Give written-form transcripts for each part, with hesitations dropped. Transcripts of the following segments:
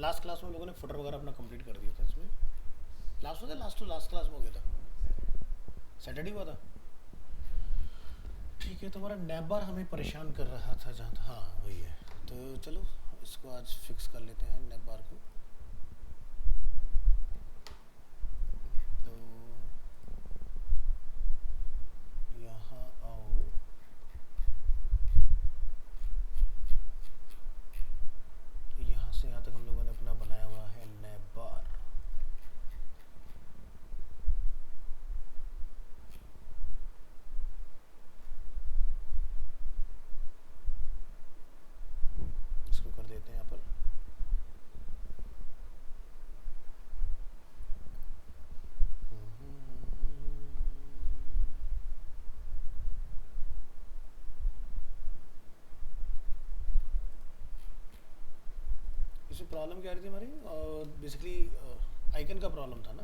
Last class में हम लोगों ने फुटर वगैरह अपना कंप्लीट कर दिया था इसमें। लास्ट होता लास्ट तो लास्ट क्लास में हो गया था, सैटरडे हुआ था। ठीक है, तो हमारा नैब बार हमें परेशान कर रहा था जहाँ था, हाँ वही है। तो चलो इसको आज फिक्स कर लेते हैं नैब बार को। तो यहाँ आओ, यहाँ से यहाँ तक हम लोगों ने अपना बनाया हुआ है नैब बार। इसको कर देते हैं यहाँ पर। इसमें प्रॉब्लम क्या आ रही थी हमारी? बेसिकली आइकन का प्रॉब्लम था ना।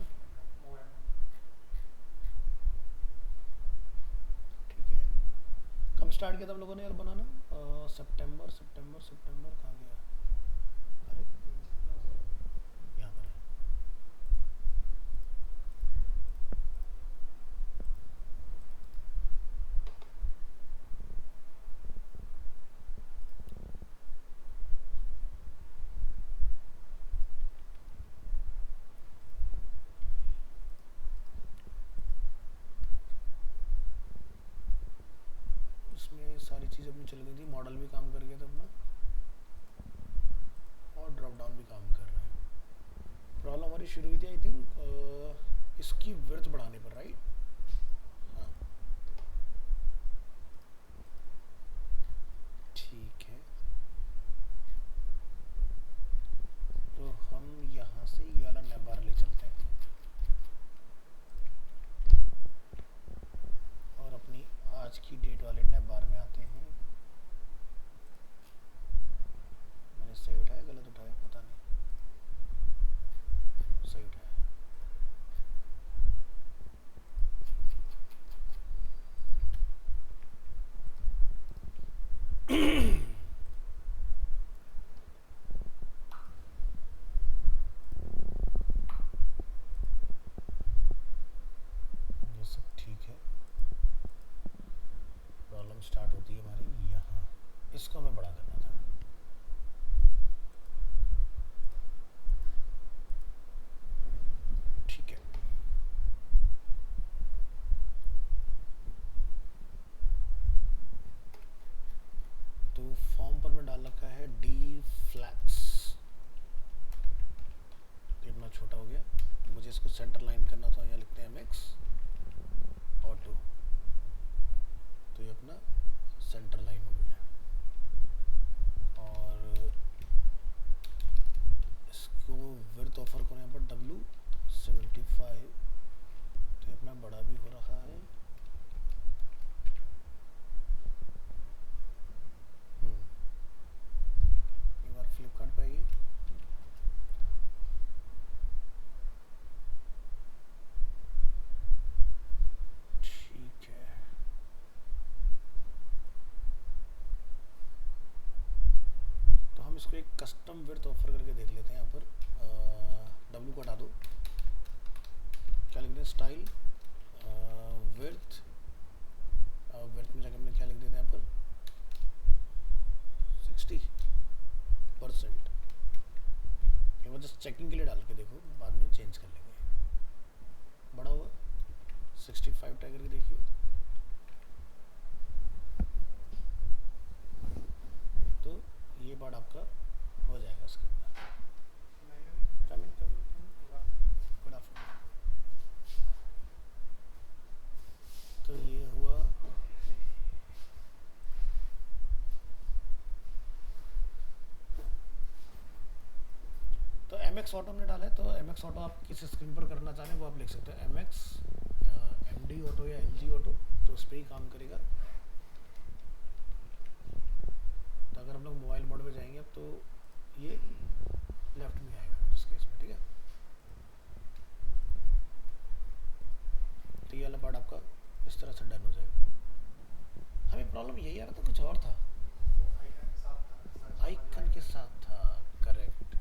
ठीक है, कब स्टार्ट किया था हम लोगों ने यार बनाना? सितंबर सितंबर सितंबर कहाँ गया? अरे यहाँ पर है। इसमें सारी चीज़ अपनी चल गई थी, मॉडल भी काम कर गया था अपना, और ड्रॉप डाउन भी काम कर रहा है। प्रॉब्लम हमारी शुरू हुई थी आई थिंक इसकी विड्थ बढ़ाने पर, राइट? हाँ ठीक है, तो हम यहाँ से ये वाला नैब बार ले चलते हैं और अपनी आज की डेट वाले नैब बार में आते हैं। मैंने सही उठाया गलत उठाया पता नहीं, सही उठाया। ये सब ठीक है। प्रॉब्लम स्टार्ट होती है हमारी यहाँ, इसको हमें बड़ा करना था। ठीक है, तो फॉर्म पर मैं डाल रखा है डी फ्लैक्स, तो इतना छोटा हो गया। मुझे इसको सेंटर लाइन करना था, यहाँ लिखते हैं mx ऑटो, तो ये अपना सेंटर लाइन हो गया। और इसको विड्थ ऑफर करें यहाँ पर W75, तो ये अपना बड़ा भी हो रहा है। एक बार फ्लिपकार्ट पे आइए, ठीक है। तो हम इसको एक कस्टम विड्थ ऑफर करके देख लेते हैं। यहाँ पर W को हटा दो, क्या लिख दें? स्टाइल विड्थ, विड्थ में जाकर हमने क्या लिख देते हैं यहाँ पर? 60%। एक बार जस्ट चेकिंग के लिए डाल के देखो, बाद में चेंज कर लेंगे। बड़ा हुआ 65 टाइगर की देखिए, तो ये पार्ट आपका हो जाएगा इसके अंदर। Coming coming, good afternoon. तो ये हुआ, तो MX ऑटो हमने डाला है, तो MX ऑटो आप किस स्क्रीन पर करना चाह रहे हैं वो आप लिख सकते हो, MX MD ऑटो या LG ऑटो, तो उस पर ही काम करेगा। तो अगर हम लोग मोबाइल मोड में जाएंगे तो ये लेफ्ट में आएगा इस केस में, ठीक है। तो ये वाला पार्ट आपका इस तरह से डन हो जाएगा। हमें प्रॉब्लम यही आ रहा था, कुछ और था, आइकन के साथ था, करेक्ट।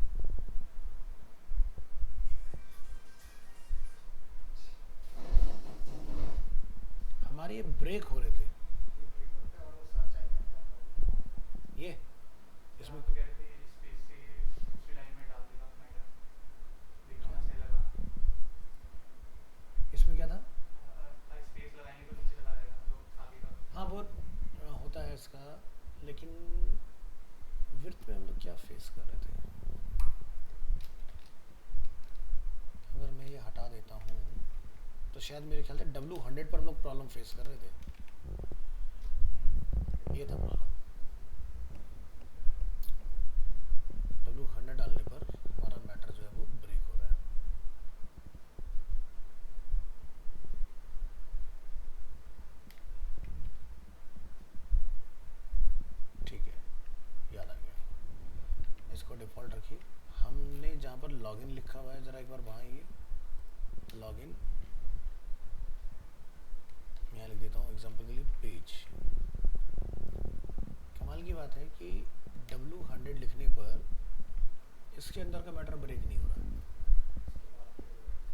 ये ब्रेक हो रहे थे ये इसमें इसमें क्या था? हाँ वो होता है इसका, लेकिन विर्थ पे हम लोग क्या फेस कर रहे थे? अगर मैं ये हटा देता हूँ तो शायद मेरे ख्याल से W100 पर हम लोग प्रॉब्लम फेस कर रहे थे। ये था प्रॉब्लम, W100 डालने पर हमारा मैटर जो है वो ब्रेक हो रहा है। ठीक है, याद आ गया। इसको डिफ़ॉल्ट रखिए। हमने जहाँ पर लॉगिन लिखा हुआ है ज़रा एक बार वहाँ आइए, लॉगिन यहाँ लिख देता हूँ एग्जाम्पल के लिए पेज। कमाल की बात है कि W100 लिखने पर इसके अंदर का मैटर ब्रेक नहीं हो रहा,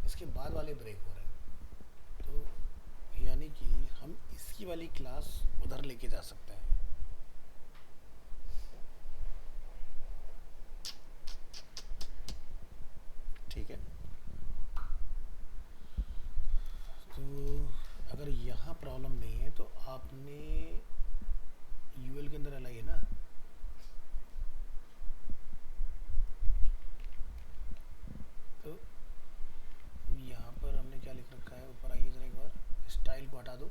इसके बाद वाले ब्रेक हो रहे हैं। तो यानी कि हम इसकी वाली क्लास उधर लेके जा सकते हैं। ठीक है, तो अगर यहाँ प्रॉब्लम नहीं है तो आपने यूएल के अंदर एल है ना, तो यहाँ पर हमने क्या लिख रखा है, ऊपर आइए जरा एक बार, स्टाइल को हटा दो,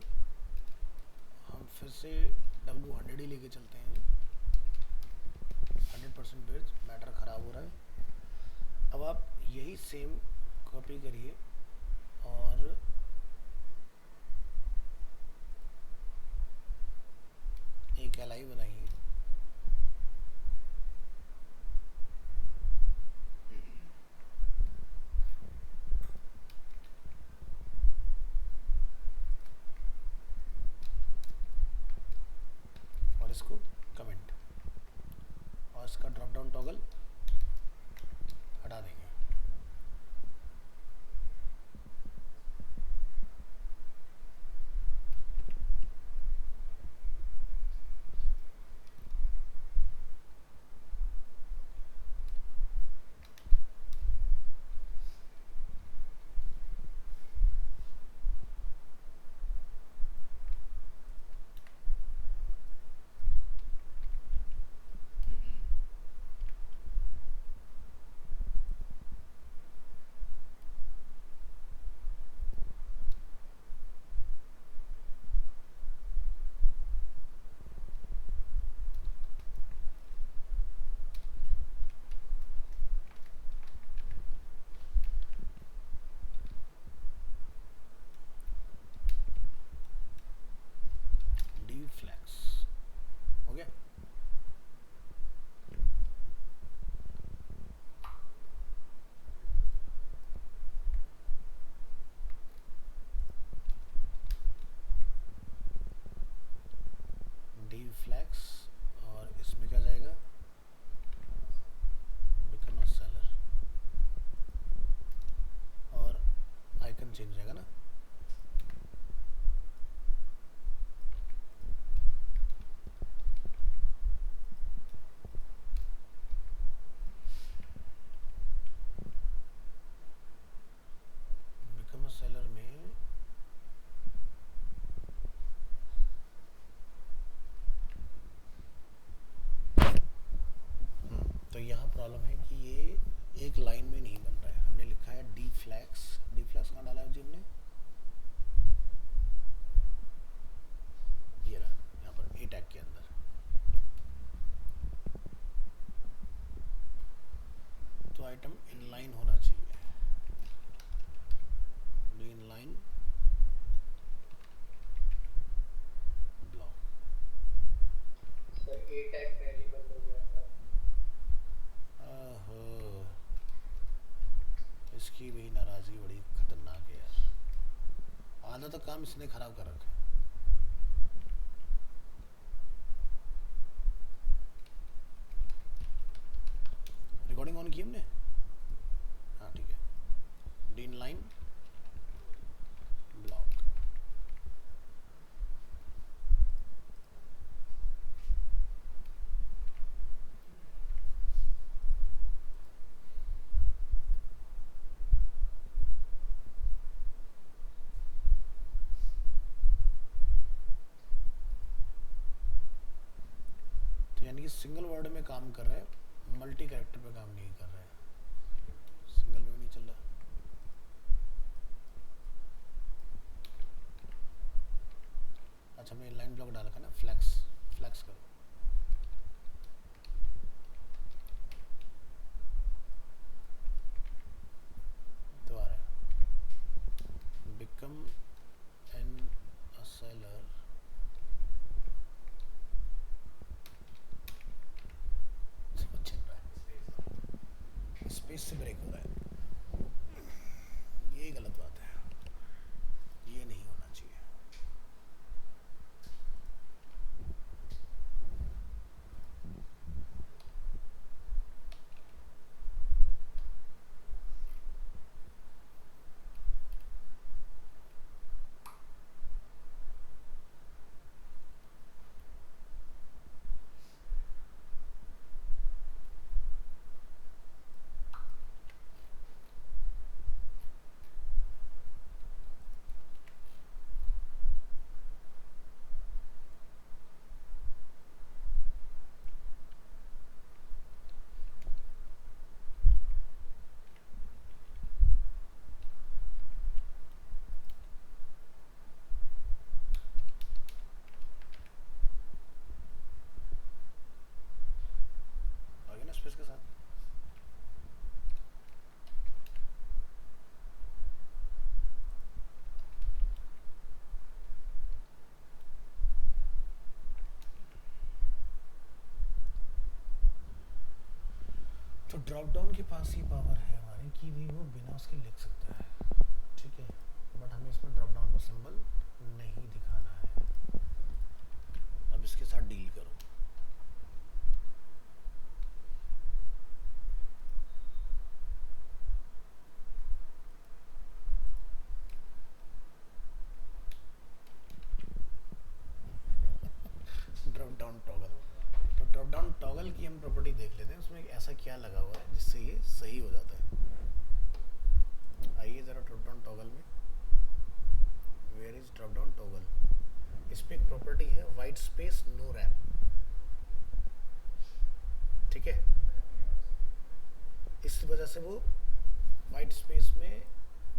हम फिर से W100 ही लेके चलते हैं। 100% बिट्स, मैटर ख़राब हो रहा है। अब आप यही सेम कॉपी करिए और एक एल बनाइए। और इसको कमेंट और इसका ड्रॉप डाउन टॉगल हटा देंगे। डी फ्लैक्स हो गया। डी फ्लैक्स और इसमें क्या जाएगा, बिकम सेलर और आइकन चेंज जाएगा ना। बिकम सेलर में तो यहाँ प्रॉब्लम है कि ये एक लाइन में नहीं बन रहा है। हमने लिखा है डी फ्लैक्स, डी फ्लैक्स कहाँ डाला है जी हमने, ये रहा यहाँ पर ए टैग के अंदर। तो आइटम इनलाइन होना चाहिए, डी इनलाइन ब्लॉक। सर ए टैग पहले बंद हो गया था। ओहो, इसकी भी नाराज़गी बड़ी खतरनाक है यार, आधा तो काम इसने ख़राब कर रखा है। रिकॉर्डिंग ऑन की हमने, हाँ ठीक है, डी इनलाइन ब्लॉक। ये सिंगल वर्ड में काम कर रहा है, मल्टी कैरेक्टर पे काम नहीं कर रहा है, सिंगल में नहीं चल रहा। अच्छा मैं लाइन ब्लॉक डाल का ना, फ्लैक्स फ्लैक्स करो। दोबारा बिकम एन अ सेलर, चल रहा है, स्पेस से ब्रेक हो रहा है, ये गलत बात है, ये नहीं होना चाहिए। आगे ना स्पेस के साथ। तो ड्रॉप डाउन के पास ही पावर है हमारी कि भी वो बिना उसके लिख सकता है, ठीक है, बट हमें इसमें ड्रॉप डाउन का सिंबल नहीं दिखाना है। अब इसके साथ डील करो। ड्रॉप डाउन टॉगल, तो ड्रॉप डाउन टॉगल की हम प्रॉपर्टी देख लेते हैं, उसमें ऐसा क्या लगा हुआ है जिससे ये सही हो जाता है। आइए ज़रा ड्रॉप डाउन टॉगल में, where is drop down toggle, इस पर एक प्रॉपर्टी है वाइट स्पेस नो रैप, ठीक है, इस वजह से वो वाइट स्पेस में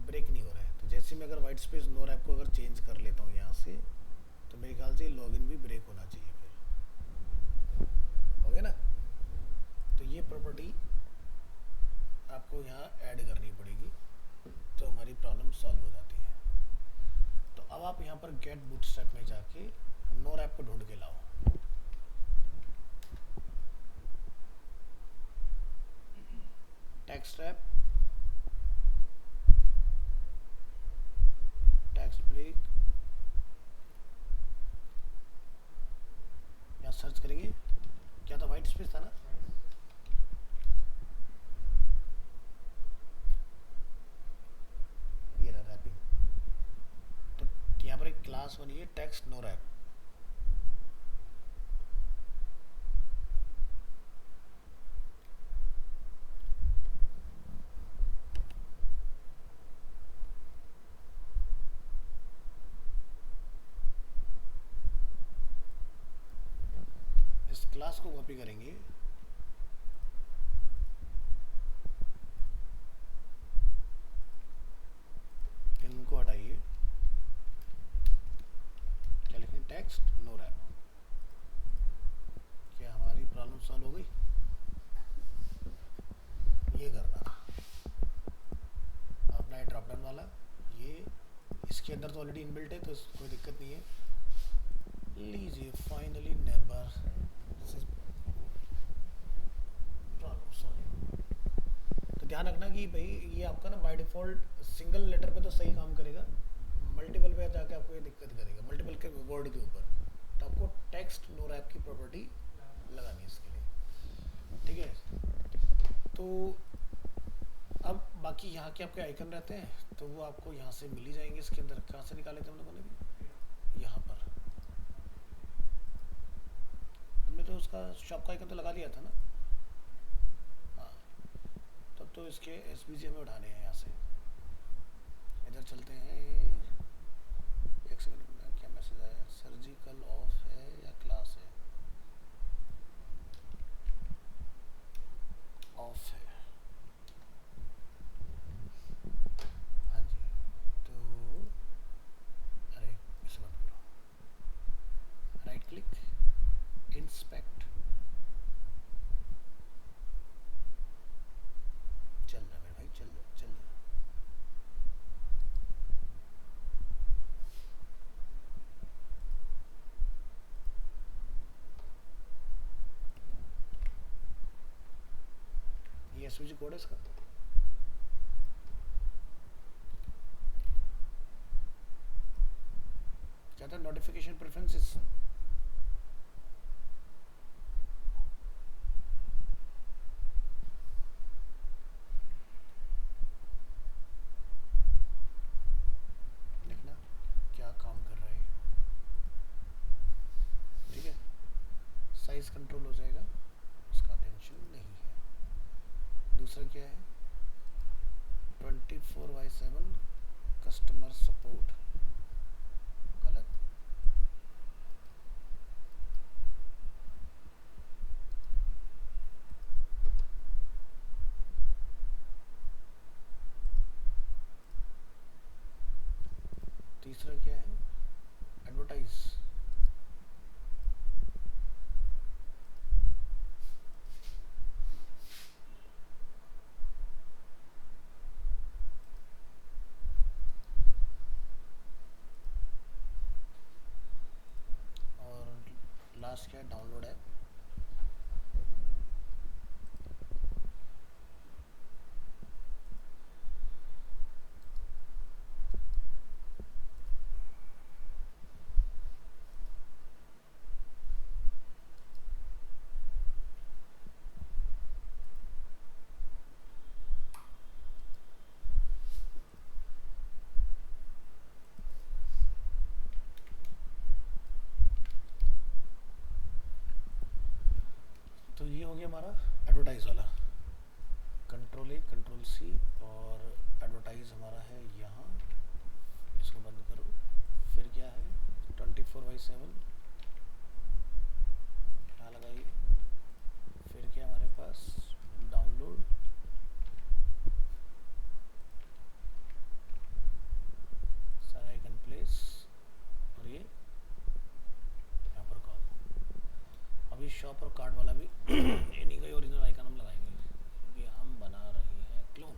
ब्रेक नहीं हो रहा है। तो जैसे मैं अगर वाइट स्पेस नो रैप को अगर चेंज कर लेता हूँ यहाँ से, तो मेरे ख्याल से लॉगिन भी ब्रेक होना चाहिए, फिर हो गया ना। तो ये प्रॉपर्टी आपको यहाँ ऐड करनी पड़ेगी, तो हमारी प्रॉब्लम सॉल्व हो जाती है। तो अब आप यहाँ पर गेट बूटस्ट्रैप में जाके नो रैप को ढूंढ के लाओ। टेक्स्ट रैप, टेक्स्ट ब्रेक, यहाँ सर्च करेंगे, क्या था, वाइट स्पेस था ना, ये रहा रैपिंग। तो यहाँ पर एक क्लास बनी है टेक्स्ट नो रैप, इस क्लास को कॉपी करेंगे, इनको हटाइए, क्या लिखें, टेक्स्ट नो रैप। क्या हमारी प्रॉब्लम सॉल्व हो गई? ये करना अपना है ड्रॉप डाउन वाला, ये इसके अंदर तो ऑलरेडी इनबिल्ट है, तो कोई दिक्कत नहीं है। लीजिए फाइनली नेबर प्रॉब्लम सॉल्व। तो ध्यान रखना कि भाई ये आपका ना बाय डिफ़ॉल्ट सिंगल लेटर पे तो सही काम करेगा, मल्टीपल पे जाके आपको ये दिक्कत करेगा, मल्टीपल के वर्ड के ऊपर। तो आपको टेक्स्ट नो रैप की प्रॉपर्टी लगानी है इसके लिए, ठीक है। तो अब बाकी यहाँ के आपके आइकन रहते हैं, तो वो आपको यहाँ से मिल ही जाएंगे। इसके अंदर कहाँ से निकाले थे हम लोगों ने भी, यहाँ पर हमने तो उसका शॉप का आइकन तो लगा लिया था ना, हाँ। तब तो इसके एसबीजे में उठाने हैं, यहाँ से इधर चलते हैं। एक सेकंड में क्या मैसेज आया, सर्जिकल ऑफ है या क्लास है, एसवीजी कोड है इसका? क्या था? Notification preferences. देखना क्या काम कर रहा है। ठीक है, साइज कंट्रोल हो जाएगा, उसका टेंशन नहीं है। दूसरा क्या है? 24/7 कस्टमर सपोर्ट। गलत। तीसरा क्या है? एडवर्टाइज। और लास्ट क्या है? Download app. तो ये हो गया हमारा एडवर्टाइज वाला। कंट्रोल ए, कंट्रोल सी, और एडवर्टाइज हमारा है यहाँ। इसको बंद करो। फिर क्या है? 24/7 यहाँ लगाइए। फिर क्या हमारे पास? डाउनलोड। सारा आइकन प्लेस, और ये यहाँ पर कॉल। अभी शॉप और कार्ड वाला भी इन्हीं का ही ओरिजिनल आइकन हम लगाएंगे, क्योंकि हम बना रहे हैं क्लोन।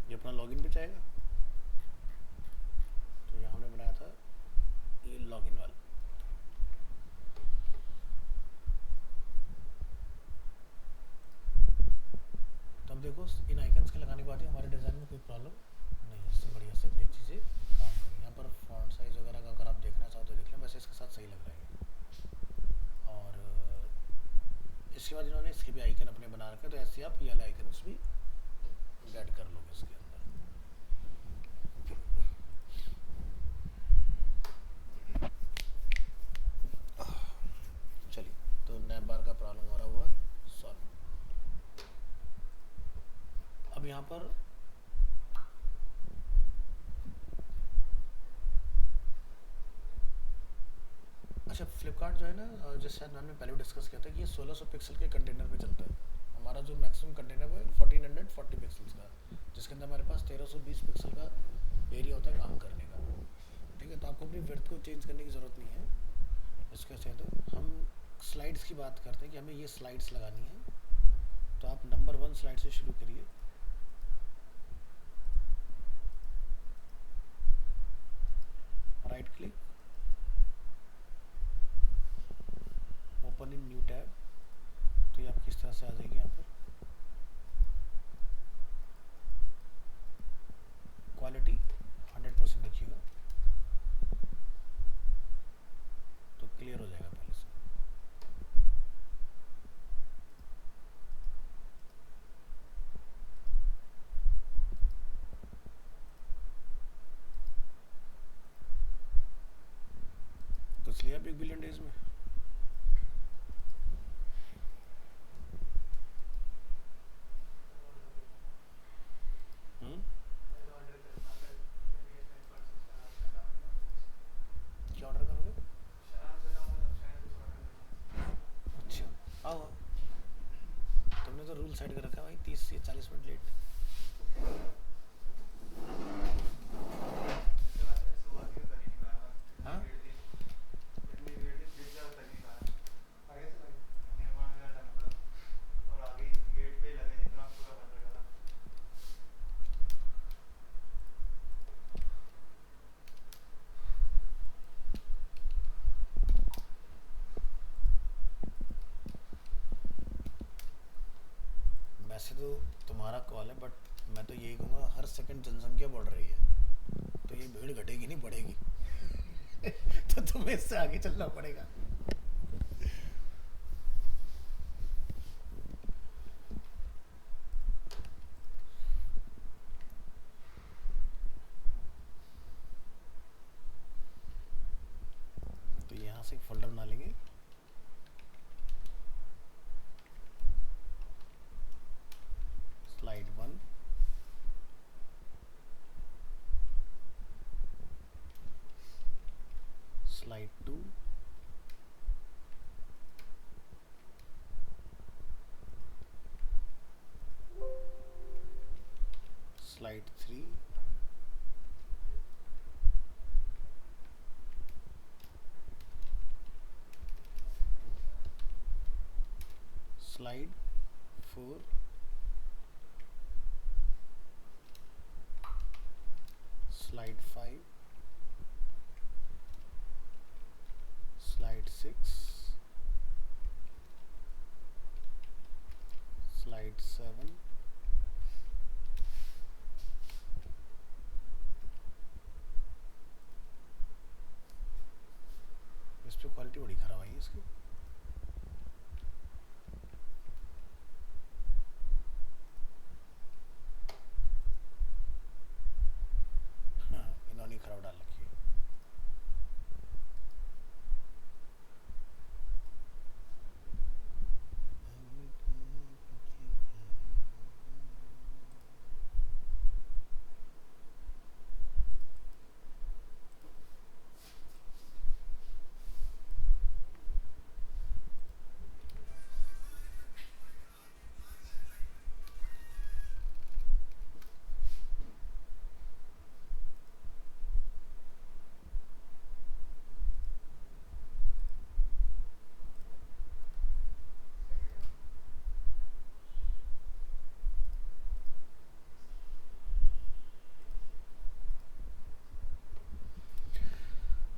ये अपना लॉगिन पे जाएगा। तो यहाँ हमने बनाया था ये लॉगिन वाला। तब देखो इन आइकन्स के लगाने के बाद ही हमारे डिज़ाइन में कोई प्रॉब्लम नहीं है। इससे बढ़िया से अपनी चीज़ें काम करें। यहाँ पर फॉन्ट साइज़ वगैरह का अगर आप देखना चाहो तो देख लें, वैसे इसके साथ सही लग रहा है। और इसके बाद इन्होंने इसके भी आइकन अपने बना रखे, तो ऐसे आप ये वाले आइकन्स भी ऐड कर लोगे इसके अंदर। चलिए, तो नैप बार का प्रॉब्लम हो रहा हुआ सॉल्व। अब यहाँ पर अच्छा, फ्लिपकार्ट जो है ना, जैसे शायद मैंने पहले डिस्कस किया था कि ये 1600 पिक्सल के कंटेनर पे चलता है। हमारा जो मैक्सिमम कंटेनर वो है 1440 पिक्सल्स का, जिसके अंदर हमारे पास 1320 पिक्सल का एरिया होता है काम करने का। ठीक है, तो आपको अपनी विड्थ को चेंज करने की ज़रूरत नहीं है। इसके साथ तो हम स्लाइड्स की बात करते हैं कि हमें ये स्लाइड्स लगानी है। तो आप नंबर 1 स्लाइड से शुरू करिए। Right click, open in new tab. तो ये आपकी इस तरह से आ जाएगी यहाँ पर। क्वालिटी 100% रखिएगा तो क्लियर हो जाएगा पहले से। कुछ लिया बिग बिलियन डेज में? क्या ऑर्डर करोगे? अच्छा आओ आओ। तुमने तो रूल सेट कर रखा है भाई, 30 से 40 मिनट लेट। हाँ वैसे तो तुम्हारा कॉल है, बट मैं तो यही कहूँगा, हर सेकंड जनसंख्या बढ़ रही है तो ये भीड़ घटेगी नहीं बढ़ेगी। तो तुम्हें इससे आगे चलना पड़ेगा। तो यहाँ से एक फोल्डर बना लेंगे, slide 1, slide 2, slide 3, slide 4, slide 5, slide 6, slide 7, इस पे क्वालिटी बड़ी खराब आई है इसकी। हाँ, इन्होंने खराब डाल रखी है।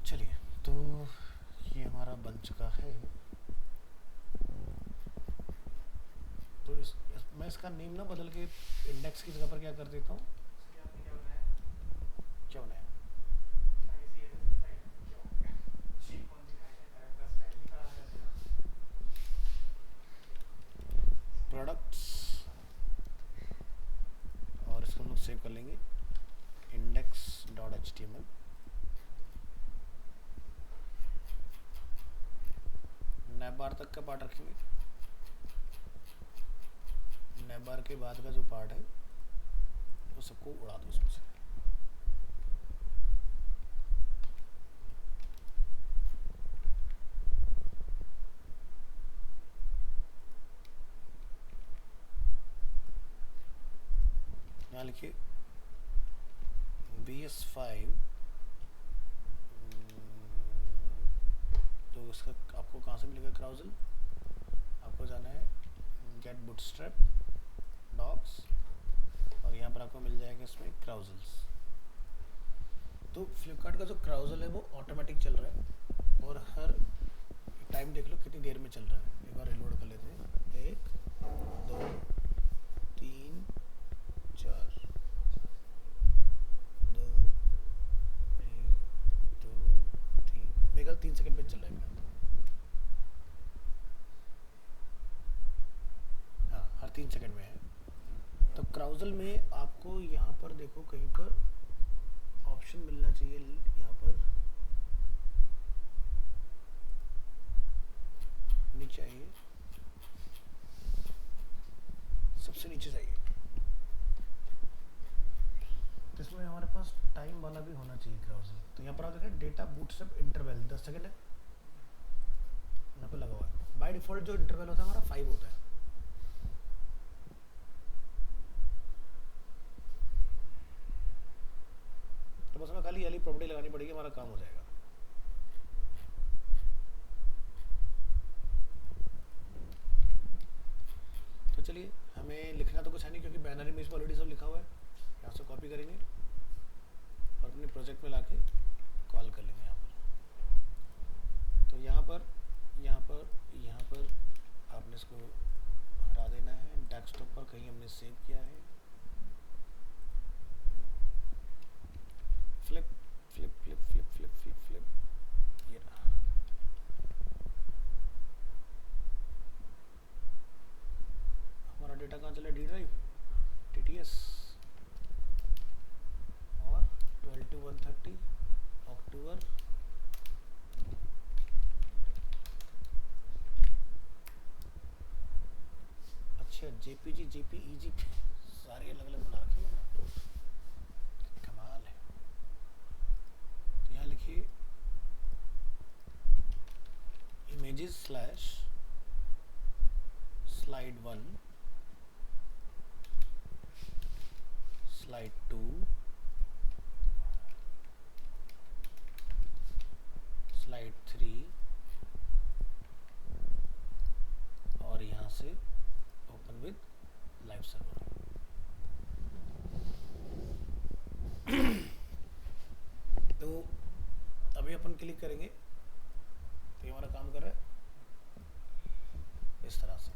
चलिए, तो ये हमारा बन चुका है। तो मैं इसका नेम ना बदल के इंडेक्स की जगह पर क्या कर देता हूँ, क्या बनाया? प्रोडक्ट्स, और इसको हम लोग सेव कर लेंगे index.html। नैबार तक का पार्ट रखेंगे, नैबार के बाद का जो पार्ट है वो सबको उड़ा दो उसमें से। यहाँ लिखिए BS5, तो इसका आपको कहाँ से मिलेगा क्राउजल? आपको जाना है गेट बूटस्ट्रैप डॉक्स, और यहाँ पर आपको मिल जाएगा इसमें क्राउजल्स। तो फ्लिपकार्ट का जो क्राउजल है वो ऑटोमेटिक चल रहा है और हर टाइम देख लो कितनी देर में चल रहा है। एक बार रिलोड कर लेते हैं। 1 2 3 4 2 1 2 3 मेरे ख्याल 3 सेकंड पे चल रहा है। हाँ, हर 3 सेकंड में है। तो क्राउजल में आपको यहाँ पर देखो कहीं पर ऑप्शन मिलना चाहिए, यहाँ पर नीचे आइए, सबसे नीचे जाइए। तो इसमें हमारे पास टाइम वाला भी होना चाहिए क्राउजल। तो यहाँ पर आप देखें डेटा बूटस्ट्रैप इंटरवल 10 सेकंड है, यहाँ पे लगा हुआ है। बाय डिफॉल्ट जो इंटरवल होता है हमारा 5 होता है। तो बस हमें खाली वाली प्रॉपर्टी लगानी पड़ेगी, हमारा काम हो जाएगा। तो चलिए, हमें लिखना तो कुछ है नहीं क्योंकि बैनर में इस पर ऑलरेडी सब लिखा हुआ है। यहाँ से कॉपी करेंगे और अपने प्रोजेक्ट में लाके कॉल कर लेंगे यहाँ पर। तो यहाँ पर आपने इसको हटा देना है। डेस्कटॉप पर कहीं हमने सेव किया है। Flip flip flip flip flip flip flip, ये रहा। हमारा डेटा कहाँ चला? डी ड्राइव, TTS और 12 to 130 अक्टूबर। अच्छा, JPG JPEG सारे अलग अलग बना रखे हैं, कमाल है। तो यहाँ लिखिए images slash slide 1 slide 2 slide 3 और यहाँ से ओपन विद लाइव सर्वर। तो अभी अपन क्लिक करेंगे तो ये हमारा काम कर रहा है इस तरह से।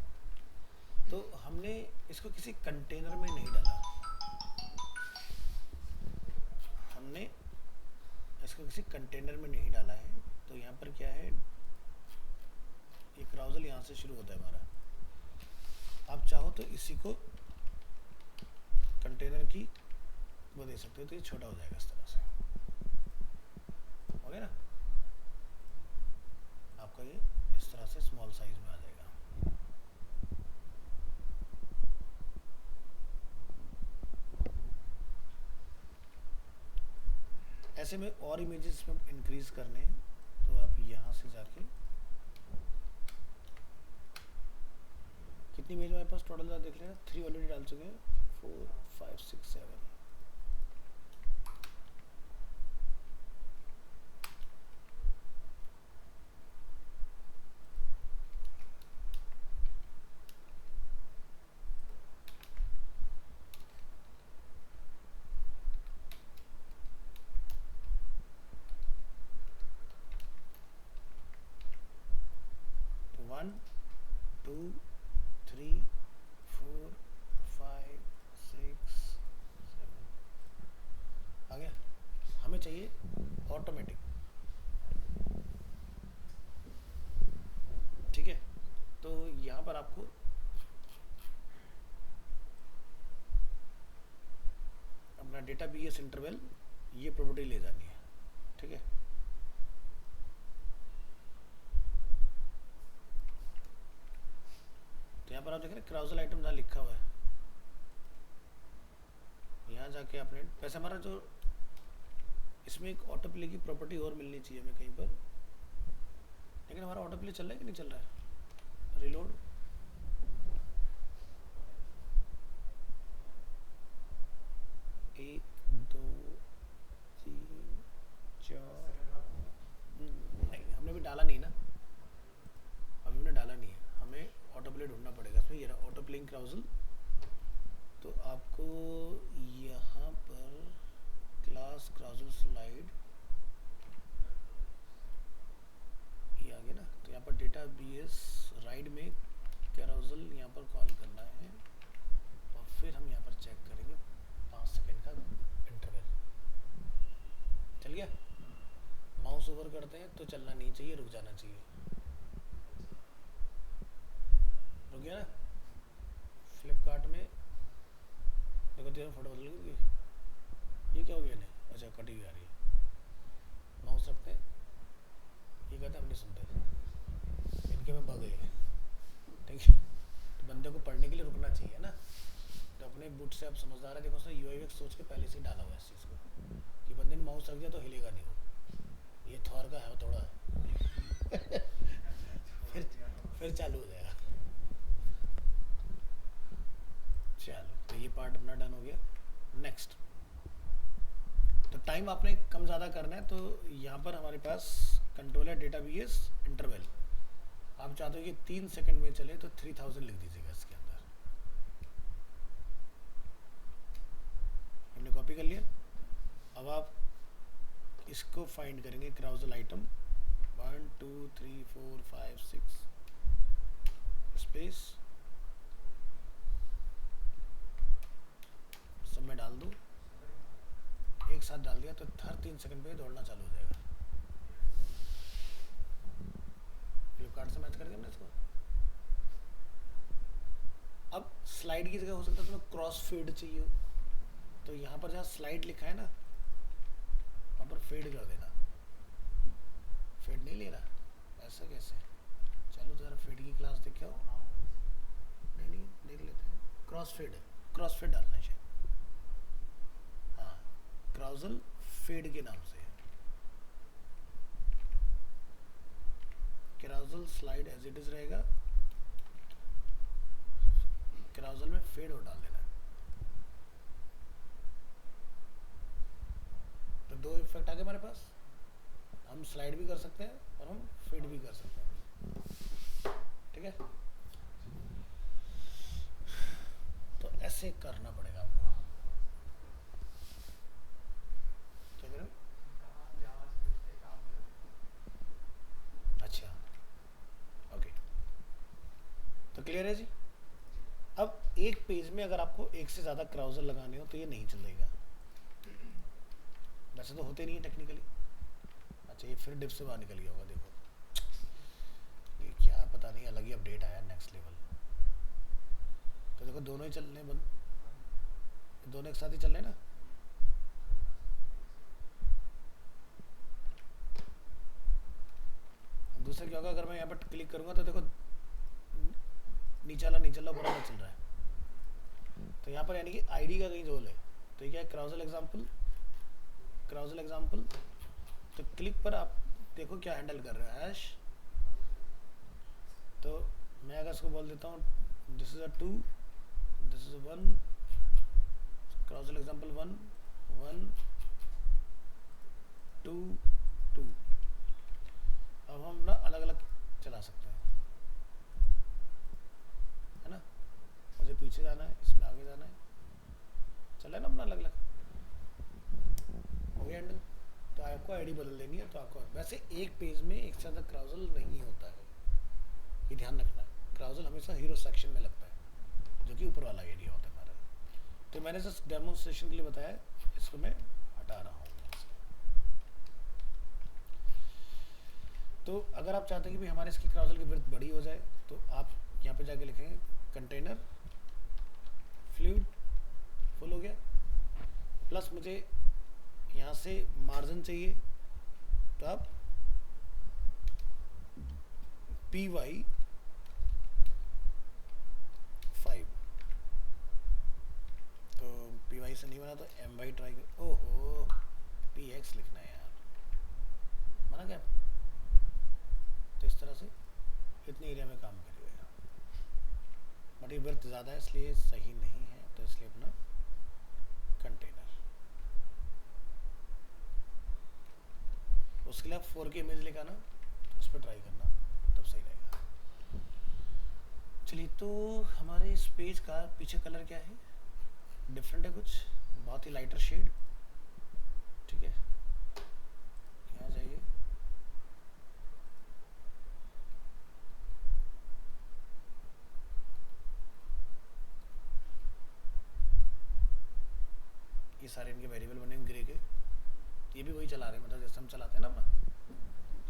तो हमने इसको किसी कंटेनर में नहीं डाला, हमने इसको किसी कंटेनर में नहीं डाला है। तो यहाँ पर क्या है, ये क्राउजल यहाँ से शुरू होता है हमारा। आप चाहो तो इसी को कंटेनर की वो दे सकते हो, तो ये छोटा हो जाएगा इस तरह से। हो गया ना, आपका ये इस तरह से स्मॉल साइज में आ जाएगा। ऐसे में और इमेजेस में इंक्रीज करने हैं तो आप यहाँ से जाके, कितनी इमेज हमारे पास टोटल देख लेना, 3 ऑलरेडी डाल चुके हैं, 4 5 6 7। तो 1 2 3 4 5 6 7 आ गया। हमें चाहिए ऑटोमेटिक, ठीक है। तो यहाँ पर आपको अपना डेटा BS इंटरवल ये प्रॉपर्टी ले जानी है, ठीक है। तो यहाँ पर आप देख रहे हैं क्राउजल आइटम जहाँ लिखा हुआ है, यहाँ जाके आपने वैसे हमारा जो इसमें एक ऑटो प्ले की प्रॉपर्टी और मिलनी चाहिए हमें कहीं पर, लेकिन हमारा ऑटो प्ले चल रहा है कि नहीं चल रहा है? रिलोड, एक दो तीन चार, नहीं हमने भी डाला नहीं ना, अभी हमने डाला नहीं है, हमें ऑटो प्ले ढूंढना पड़ेगा। इसमें ये रहा ऑटो प्लेइंग क्राउजल। तो आपको यहाँ पर class carousel slide data b s ride में कैरोजल यहाँ पर कॉल करना है और फिर हम यहाँ पर चेक करेंगे 5 सेकेंड का इंटरवल। चल गया? माउस ओवर करते हैं तो चलना नहीं चाहिए, रुक जाना चाहिए। रुक गया ना? फ्लिपकार्ट में देखो तेरा फोटो बदल गई, ये क्या हो गया? नहीं, अच्छा कटी हुई आ रही है। माउस रखते हैं, ये कहते हम नहीं सुनते, इनके में बग है। ठीक है, तो बंदे को पढ़ने के लिए रुकना चाहिए ना। तो अपने बूट से आप समझदार है, देखो उसने यूआईएक्स सोच के पहले से ही डाला हुआ है इस चीज़ को कि बंदे ने माउस रख दिया तो हिलेगा नहीं वो। ये थॉर का है थोड़ा फिर चालू हो जाएगा। चलो, तो ये पार्ट अपना डन हो गया। नेक्स्ट, तो टाइम आपने कम ज़्यादा करना है, तो यहाँ पर हमारे पास कंट्रोल है डेटा बी एस इंटरवल। आप चाहते हो कि 3 सेकंड में चले तो 3000 लिख दीजिएगा इसके अंदर। हमने कॉपी कर लिया। अब आप इसको फाइंड करेंगे, क्राउजल आइटम 1 2 3 4 5 6 स्पेस सब में डाल दो, एक साथ डाल दिया तो हर 3 सेकंड पे दौड़ना चालू हो जाएगा। फ्लिपकार्ट से मैच करके हमने इसको। अब स्लाइड की जगह हो सकता है तुम्हें क्रॉस फेड चाहिए हो, तो यहाँ पर जहाँ स्लाइड लिखा है ना वहाँ पर फेड कर देना। फेड नहीं ले रहा, ऐसा कैसे? चलो जरा फेड की क्लास देख आओ। नहीं देख लेते हैं। क्रॉस फेड डालना है शायद, हाँ, क्राउजल फेड के नाम से है। Carousel slide as it is रहेगा, क्राउजल में फेड और डाल देना है। तो 2 इफेक्ट आ गए हमारे पास, हम स्लाइड भी कर सकते हैं और हम फेड भी कर सकते हैं। ठीक है, तो ऐसे करना पड़ेगा आपको। क्या करें? अच्छा, ओके, तो क्लियर है जी। अब एक पेज में अगर आपको एक से ज़्यादा क्राउजल लगाने हो तो ये नहीं चलेगा। वैसे तो होते नहीं है टेक्निकली। अच्छा, ये फिर डिप से बाहर निकल गया होगा, देखो ये क्या पता नहीं, अलग ही अपडेट आया नेक्स्ट लेवल। तो देखो दोनों ही चलने दोनों एक साथ ही चल रहे ना। दूसरा क्या होगा, अगर मैं यहाँ पर क्लिक करूँगा तो देखो नीचे वाला बराबर चल रहा है। तो यहाँ पर यानी कि आईडी का कहीं रोल है। तो ये क्या है, क्राउजल एग्जाम्पल। तो क्लिक पर आप देखो क्या हैंडल कर रहा है, हैश। तो मैं अगर इसको बोल देता हूँ this is a 2, this is 1, carousel example 1 1 2 2। अब हम ना अलग अलग चला सकते हैं, है ना। मुझे पीछे जाना है, इसमें आगे जाना है, चला ना अपना अलग अलग हो गया हैंडल। तो आपको आईडी बदल देनी है, तो आपको वैसे एक पेज में एक से ज़्यादा क्राउजल नहीं होता है, ये ध्यान रखना। क्राउजल हमेशा हीरो सेक्शन में लगता है, जो कि ऊपर वाला एरिया होता है हमारा। तो मैंने जस्ट डेमोन्स्ट्रेशन के लिए बताया, इसको मैं हटा रहा हूँ। तो अगर आप चाहते हैं कि भाई हमारे इसकी क्राउजल की विड्थ बड़ी हो जाए, तो आप यहाँ पे जाके लिखेंगे कंटेनर फ्लूइड फुल हो गया, प्लस मुझे यहाँ से मार्जिन चाहिए, तो आप PY 5, तो PY से नहीं बना तो MY ट्राई कर। ओहो, PX लिखना है यार, माना क्या? तो इस तरह से इतने एरिया में काम करेगा, बट ये विड्थ ज़्यादा है इसलिए सही नहीं है, तो इसलिए अपना कंटेनर। उसके लिए आप 4K इमेज लेकर आना, उस पर ट्राई करना, तब सही रहेगा। चलिए, तो हमारे इस पेज का पीछे कलर क्या है? डिफरेंट है कुछ, बहुत ही लाइटर शेड। ठीक है, यहाँ जाइए, सारे इनके वेरिएबल बने ग्रे के, ये भी वही चला रहे हैं, मतलब जैसे हम चलाते हैं ना अपना,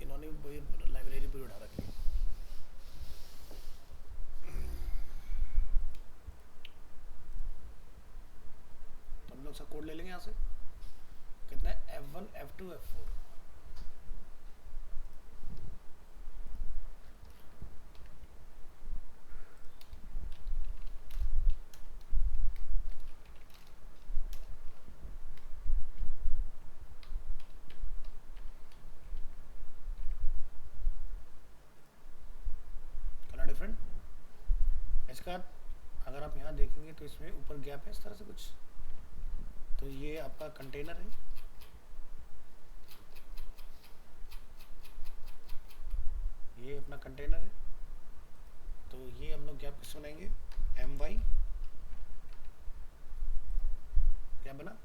इन्होंने वही लाइब्रेरी पे उठा रखी है। तो हम लोग सब कोड ले लेंगे यहाँ से, कितना है F1 F2 F4। डिफरेंट इसका अगर आप यहाँ देखेंगे तो इसमें ऊपर गैप है इस तरह से कुछ, तो ये आपका कंटेनर है, ये अपना कंटेनर है। तो ये हम लोग गैप किस बनाएंगे, my क्या बना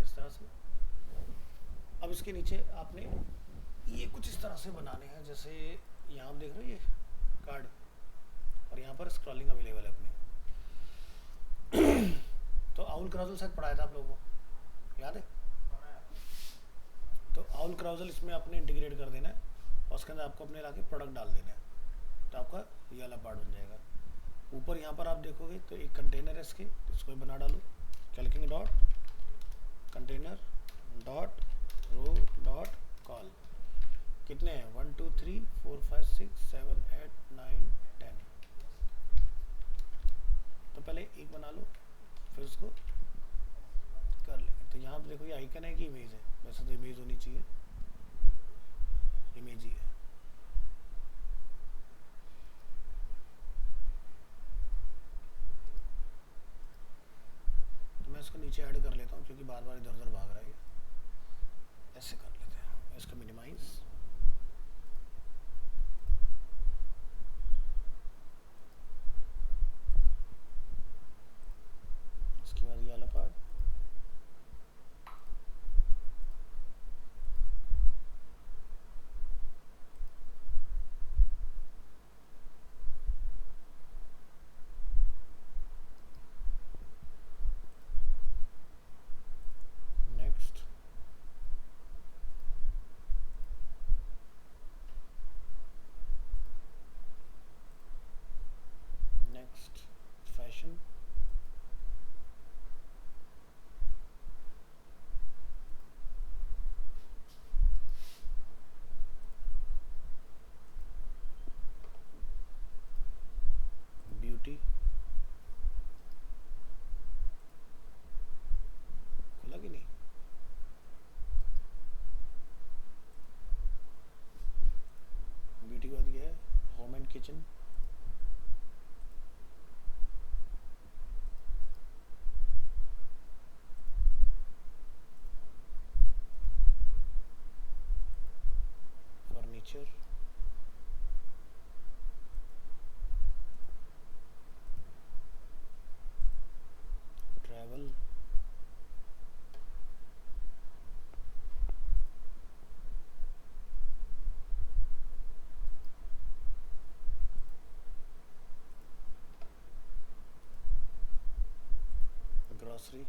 इस तरह से। अब इसके नीचे आपने ये कुछ इस तरह से बनाने हैं, जैसे यहाँ आप देख रहे हो ये कार्ड, और यहाँ पर स्क्रॉलिंग अवेलेबल है अपनी। तो आउल क्राउजल शायद पढ़ाया था आप लोगों को, याद है? तो आउल क्राउजल इसमें आपने इंटीग्रेट कर देना है, और उसके अंदर आपको अपने लाके प्रोडक्ट डाल देना है, तो आपका ये वाला पार्ट बन जाएगा। ऊपर यहाँ पर आप देखोगे तो एक कंटेनर है इसके, तो इसको भी बना डालो। क्या लिखेंगे, dot container dot row dot col. कितने हैं, 1 2 3 4 5 6 7 8 9 10। तो पहले एक बना लो, फिर उसको कर लेंगे। तो यहाँ पर देखो ये आइकन है कि इमेज है, वैसे तो इमेज होनी चाहिए, इमेज ही है। तो मैं इसको नीचे ऐड कर लेता हूँ क्योंकि बार बार इधर उधर भाग रहा है। ऐसे कर लेते हैं, इसका मिनिमाइज, इसके बाद ये वाला part, next, next fashion, beauty, खुला कि नहीं, ब्यूटी के बाद ये है home and kitchen, furniture, travel, grocery,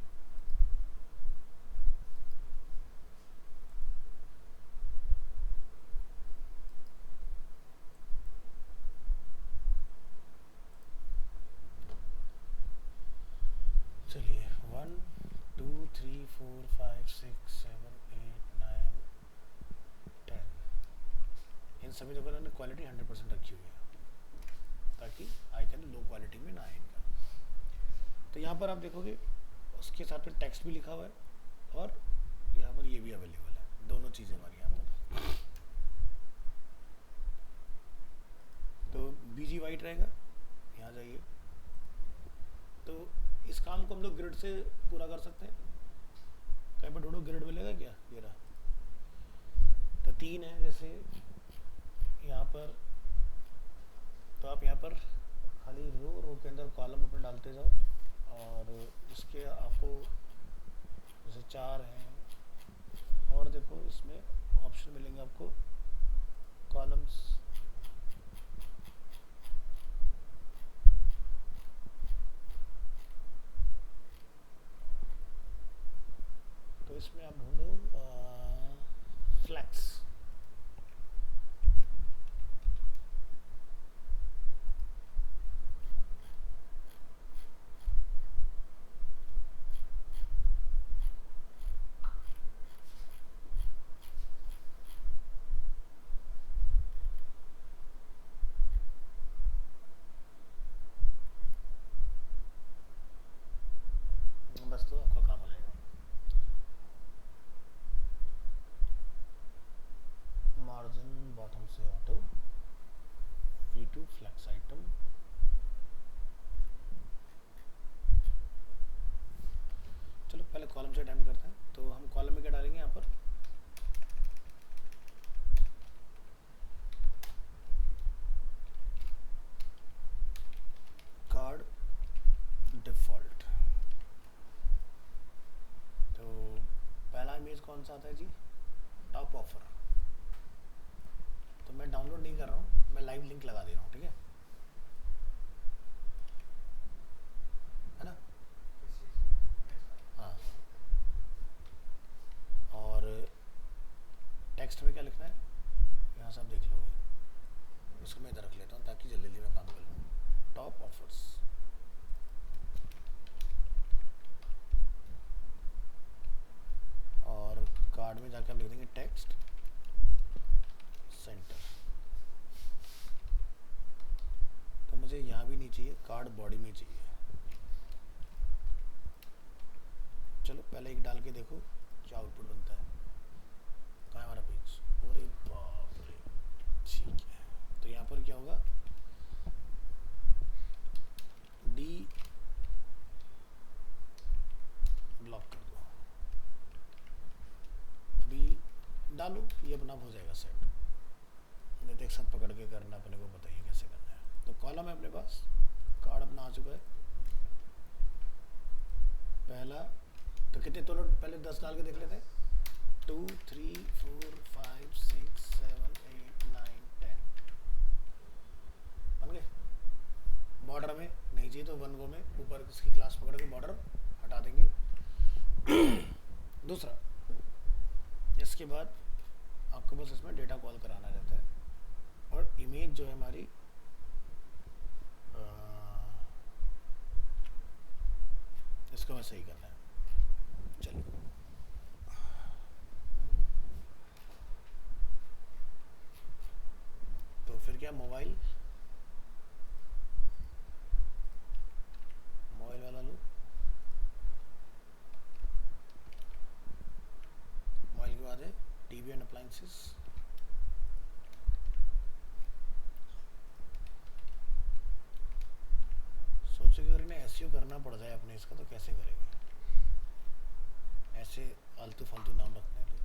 चलिए 1 2 3 4 5 6 7 8 9 10। इन सभी जगह उन्होंने क्वालिटी 100% रखी हुई है ताकि आइकन लो क्वालिटी में ना आए इनका। तो यहाँ पर आप देखोगे उसके साथ में टेक्स्ट भी लिखा हुआ है, और यहाँ पर ये भी अवेलेबल है, दोनों चीज़ें हमारी यहाँ पर। तो बीजी वाइट रहेगा, यहाँ जाइए। तो इस काम को हम लोग ग्रिड से पूरा कर सकते हैं, कहीं पर ढूंढो ग्रिड मिलेगा क्या, ये रहा। तो 3 है, जैसे यहाँ पर, तो आप यहाँ पर खाली रो के अंदर कॉलम अपने डालते जाओ, और इसके आपको जैसे 4 हैं, और देखो इसमें ऑप्शन मिलेंगे आपको कॉलम्स, इसमें आप ढूंढो फ्लैक्स। बस तो आपका काम हो जाएगा। मार्जिन बॉटम से ऑटो, V2 फ्लैक्स आइटम। चलो पहले कॉलम से अटेम्प्ट करते हैं। तो हम कॉलम में क्या डालेंगे यहाँ पर, कार्ड डिफॉल्ट। तो पहला इमेज कौन सा आता है जी, टॉप ऑफर। तो मैं डाउनलोड नहीं कर रहा हूँ, मैं लाइव लिंक लगा दे रहा हूँ, ठीक है ना। हाँ, और टेक्स्ट में क्या लिखना है यहाँ से आप देख लोगे। इसको मैं इधर रख लेता हूँ ताकि जल्दी जल्दी मैं काम कर लूँ। टॉप ऑफर्स, और कार्ड में जाकर आप लिख देंगे टेक्स्ट सेंटर। तो मुझे यहाँ भी नहीं चाहिए, कार्ड बॉडी में चाहिए। चलो पहले एक डाल के देखो क्या आउटपुट बनता है। कहाँ है हमारा पेज, अरे बाप रे, ठीक है। तो यहाँ पर क्या होगा, डी ब्लॉक कर दो। अभी डालो, ये अपना हो जाएगा सेट। नहीं तो एक साथ पकड़ के करना, अपने को बताइए कैसे करना है। तो कॉलम है अपने पास, कार्ड अपना आ चुका है पहला। तो कितने तो लोग पहले 10 डाल के देख लेते हैं। 2 3 4 5 6 7 8 9 10 बन गए। बॉर्डर में नहीं चाहिए तो 1 गो में ऊपर इसकी क्लास पकड़ के बॉर्डर हटा देंगे। दूसरा, इसके बाद आपको बस इसमें डेटा कॉल कराना रहता है, और इमेज जो है हमारी इसको मैं सही करना है। चलिए, तो फिर क्या, मोबाइल वाला लो। मोबाइल के बाद है टीवी एंड अप्लायंसेस। सोचे कि अगर इन्हें एसईओ करना पड़ जाए अपने इसका, तो कैसे करेंगे। ऐसे आलतू फालतू नाम रखते हैं लोग।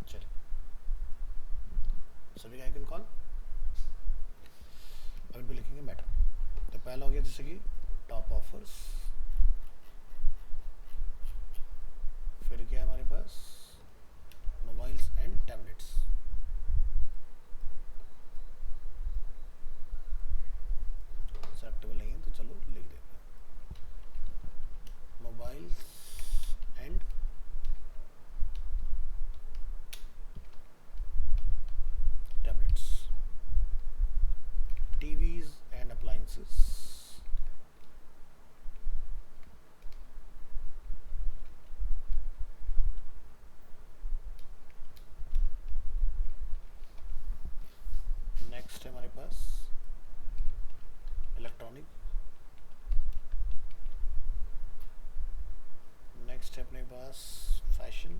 चलिए, सभी का आइकन कॉल। अब इन पे लिखेंगे मैटर। तो पहला हो गया जैसे कि टॉप ऑफर्स, फिर क्या है हमारे पास, मोबाइल्स एंड टैबलेट्स। सेलेक्टेबल नहीं है तो चलो लिख देते हैं mobiles and tablets, TVs and appliances, next है हमारे पास इलेक्ट्रॉनिक, नेक्स्ट है अपने पास fashion,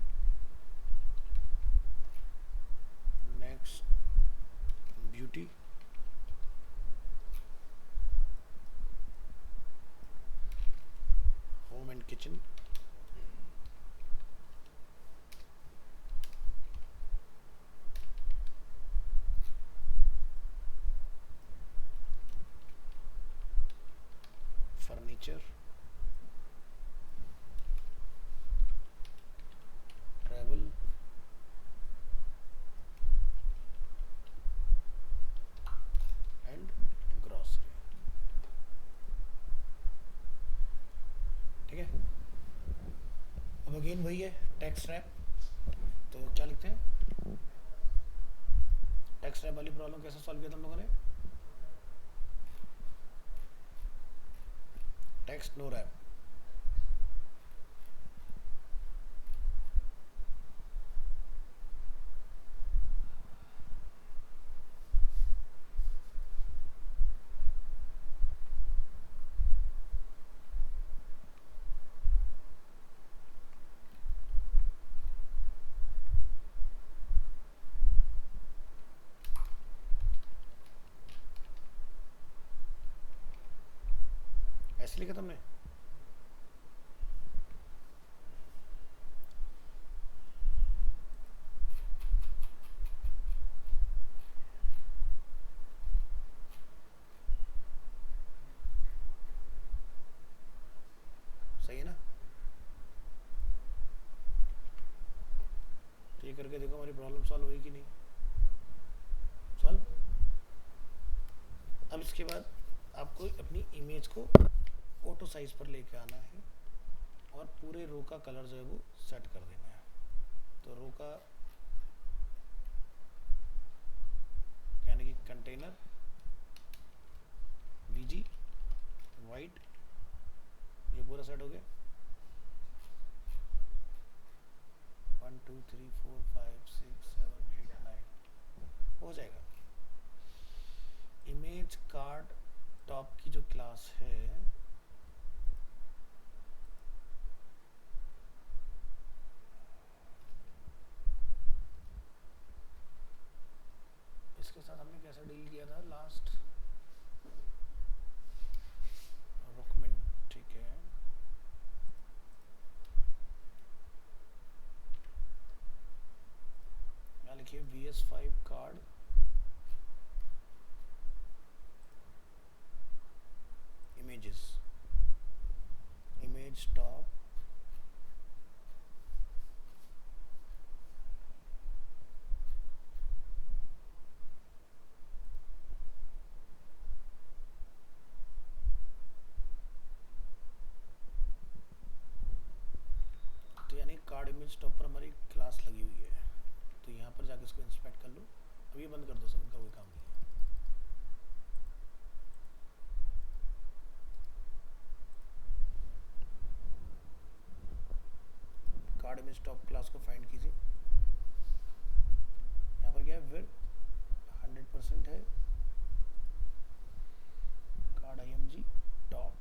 next kitchen, furniture, travel, and grocery. ठीक है, अब अगेन वही है टैक्स रैप। तो क्या लिखते हैं, टैक्स रैप वाली प्रॉब्लम कैसे सॉल्व किया था हम लोगों ने, टैक्स नो रैप। ऐसे लिखा था हमने, सही है ना। ये करके देखो हमारी प्रॉब्लम सॉल्व हुई कि नहीं, सॉल्व। अब इसके बाद आपको अपनी इमेज को ऑटो साइज पर लेके आना है और पूरे रो का कलर जो है वो सेट कर देना है। तो रो का यानी कि कंटेनर वीजी वाइट, ये पूरा सेट हो गया। 1 2 3 4 5 6 7 8 9 हो जाएगा। इमेज कार्ड टॉप की जो क्लास है इसके साथ हमने कैसे डील किया था लास्ट, रुकमिन, ठीक है। यहाँ लिखिए VS5 card images, image top तो यानी कार्ड इमेज टॉप पर हमारी क्लास लगी हुई है। तो यहाँ पर जाकर इसको इंस्पेक्ट कर लो। अब ये बंद कर दो, सब इनका कोई काम नहीं है। कार्ड इमेज टॉप क्लास को फाइंड कीजिए। यहाँ पर क्या है, विड्थ 100% है, कार्ड IMG टॉप।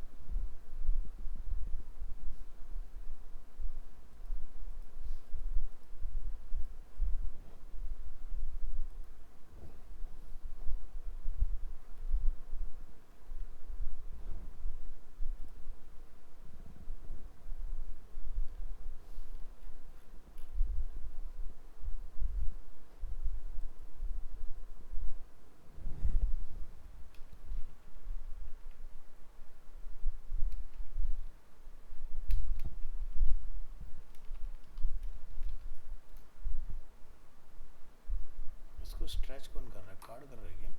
इसको स्ट्रेच कौन कर रहा है, कार्ड कर रहा है क्या?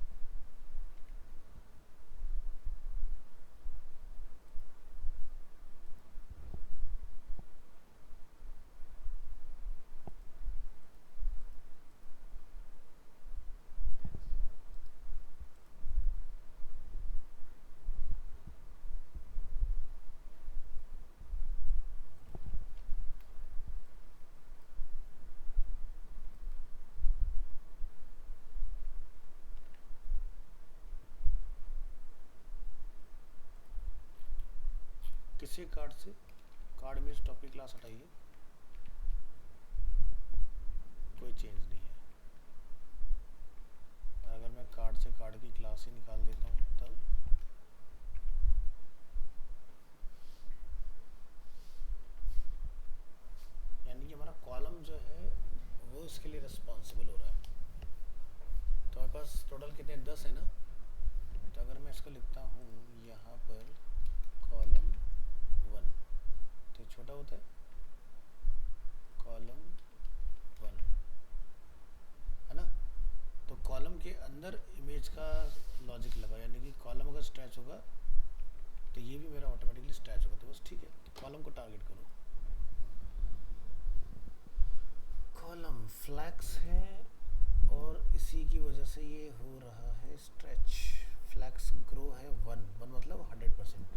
किसी कार्ड से कार्ड में स्टॉप की क्लास हटाइए, कोई चेंज नहीं है। और अगर मैं कार्ड से कार्ड की क्लास ही निकाल देता हूँ तब छोटा होता है, कॉलम 1, है ना। तो कॉलम के अंदर इमेज का लॉजिक लगा, यानी कि कॉलम अगर स्ट्रेच होगा तो ये भी मेरा ऑटोमेटिकली स्ट्रेच होगा। तो बस ठीक है, तो कॉलम को टारगेट करो। कॉलम फ्लैक्स है और इसी की वजह से ये हो रहा है स्ट्रेच। फ्लैक्स ग्रो है 1 मतलब 100%।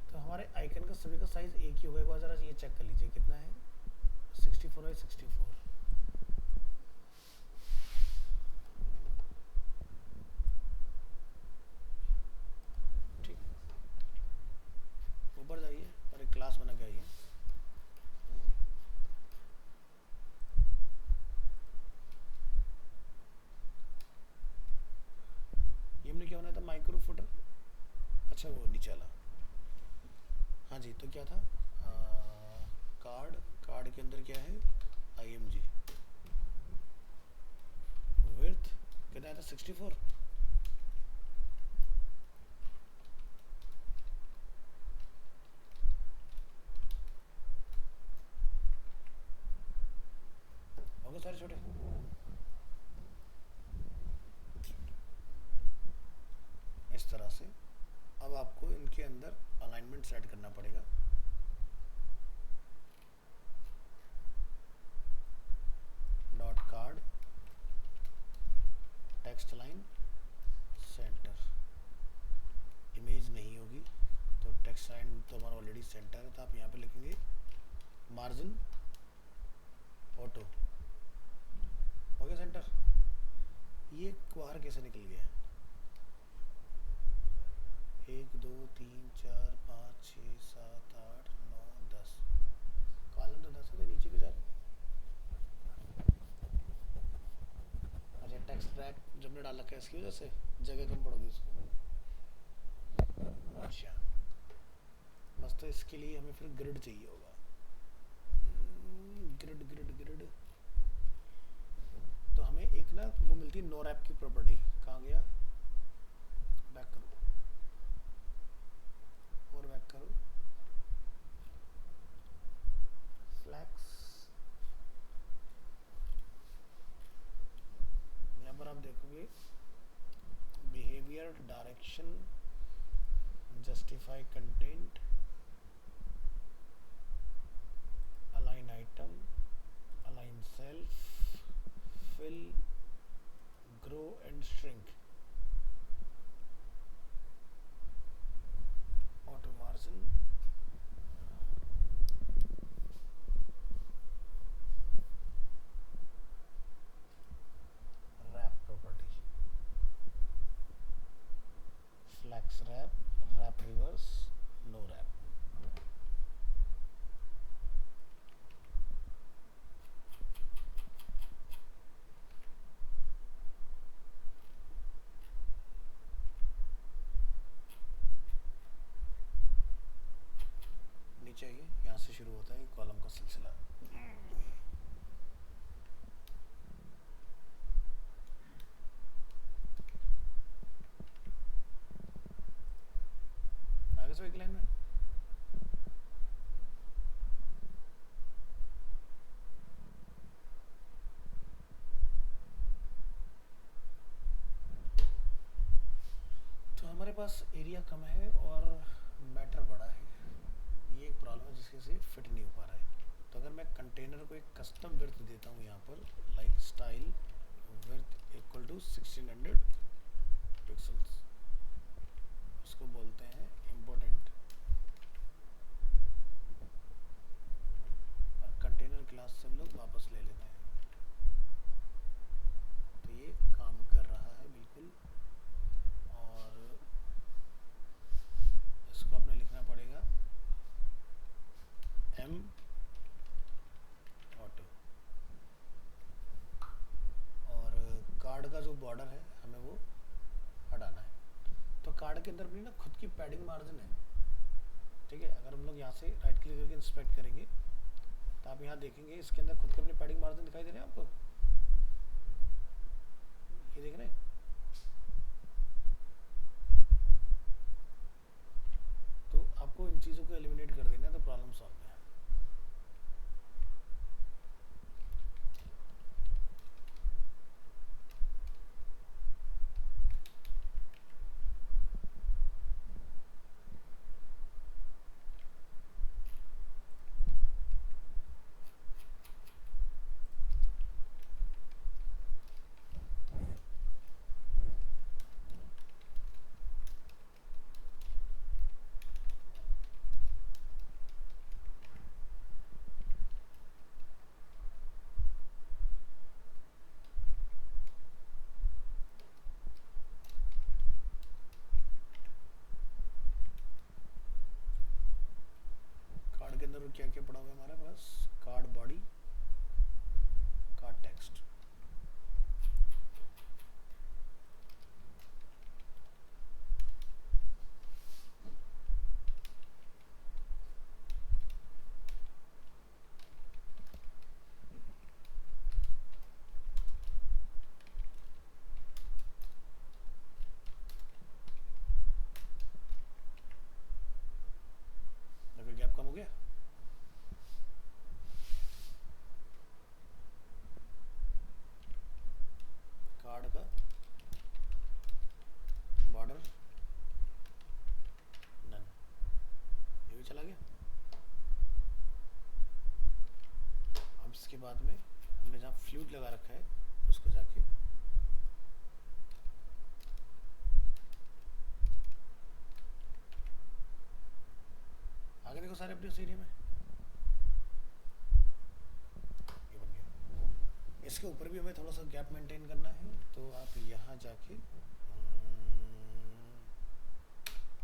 तो हमारे आइकन का सभी का साइज एक ही होगा। एक बार ज़रा ये चेक कर लीजिए कितना है, 64 बाई 64। ठीक, ऊपर जाइए और एक क्लास बना के आइए। ये हमने क्या बनाया था, माइक्रो फुटर। अच्छा वो नीचे वाला, हाँ जी। तो क्या था, कार्ड, कार्ड के अंदर क्या है, IMG। विड्थ कितना आया था, 64। होंगे सारे छोटे। इस तरह से अब आपको इनके अंदर अलाइनमेंट सेट करना पड़ेगा। Dot card text line centre, image नहीं होगी तो टेक्स्ट लाइन तो हमारा ऑलरेडी सेंटर है, तो आप यहाँ पे लिखेंगे मार्जिन ऑटो, हो गया सेंटर। ये बाहर कैसे निकल गया, 1 2 3 4 5 6 7 8 9 10, कॉलम तो 10 है, नीचे के 4। अच्छा, टेक्स्ट रैक जब ने डाल रखा है इसकी वजह से जगह कम पड़ोगी उसको। अच्छा बस, तो इसके लिए हमें फिर ग्रिड चाहिए होगा। ग्रिड ग्रिड ग्रिड, तो हमें एक ना वो मिलती है नो रैप की प्रॉपर्टी। कहाँ गया, बैक करो और बैक करो। फ्लैक्स, यहाँ पर आप देखोगे behaviour, direction, justify content, align item, align self, fill, grow and shrink, auto margin, wrap property, flex wrap, wrap reverse, no wrap. नीचे आइए, यहाँ से शुरू होता है कॉलम का सिलसिला। आगे से एक लाइन में तो हमारे पास एरिया कम है और मैटर बड़ा है। ये एक प्रॉब्लम है जिसके से फिट नहीं हो पा रहा है। तो अगर मैं कंटेनर को एक कस्टम विड्थ देता हूँ यहाँ पर, like style width equal to 1600 pixels, इसको बोलते हैं इम्पोर्टेंट। और कंटेनर क्लास से हम लोग वापस ले लेते हैं। तो ये काम कर रहा है बिल्कुल। और इसको आपने लिखना पड़ेगा M ऑटो। और कार्ड का जो बॉर्डर है हमें वो हटाना है। तो कार्ड के अंदर अपनी ना खुद की पैडिंग मार्जिन है, ठीक है। अगर हम लोग यहाँ से राइट क्लिक करके इंस्पेक्ट करेंगे तो आप यहाँ देखेंगे इसके अंदर खुद के अपने पैडिंग मार्जिन दिखाई दे रहे हैं आपको, ये देख रहे हैं। तो आपको इन चीज़ों को एलिमिनेट कर देना है तो प्रॉब्लम सॉल्व है। कार्ड के अंदर क्या क्या पड़ा हुआ है हमारे पास, कार्ड बॉडी, कार्ड टेक्स्ट। देखो गैप कम हो गया। कार्ड का बॉर्डर नन, ये भी चला गया। अब इसके बाद में हमने जहाँ फ्लूट लगा रखा है उसको जाके आगे देखो सारे अपने उस एरिया में, ये बन गया। इसके ऊपर भी हमें थोड़ा सा गैप मेंटेन करना है तो आप यहाँ जाके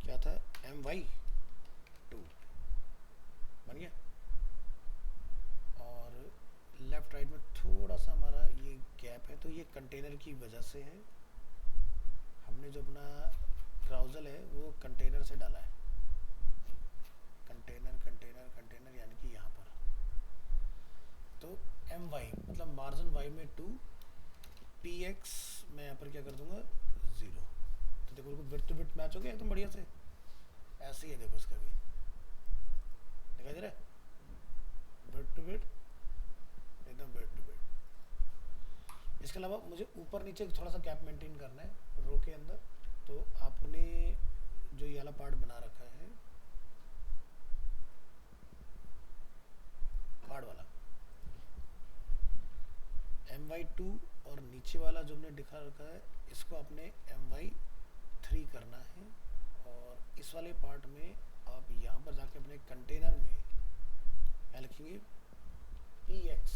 क्या था my2 बन गया। और लेफ्ट राइट में थोड़ा सा हमारा ये गैप है तो ये कंटेनर की वजह से है। हमने जो अपना क्राउजल है वो कंटेनर से डाला है, कंटेनर कंटेनर कंटेनर यानी कि यहाँ पर। तो my मतलब मार्जिन y में 2, px मैं यहाँ पर क्या कर दूंगा 0। तो देखो बिल्कुल विड्थ टू विड्थ मैच हो गया एकदम बढ़िया से। ऐसे ही है देखो इसका भी दिखाई दे रहा है, विड्थ टू विड्थ एकदम विड्थ टू विड्थ। इसके अलावा मुझे ऊपर नीचे थोड़ा सा गैप मेंटेन करना है रो के अंदर। तो आपने जो ये वाला पार्ट बना रखा है कार्ड वाला my2 और नीचे वाला जो हमने दिखा रखा है इसको आपने my3 करना है। और इस वाले पार्ट में आप यहाँ पर जाके अपने कंटेनर में क्या लिखेंगे px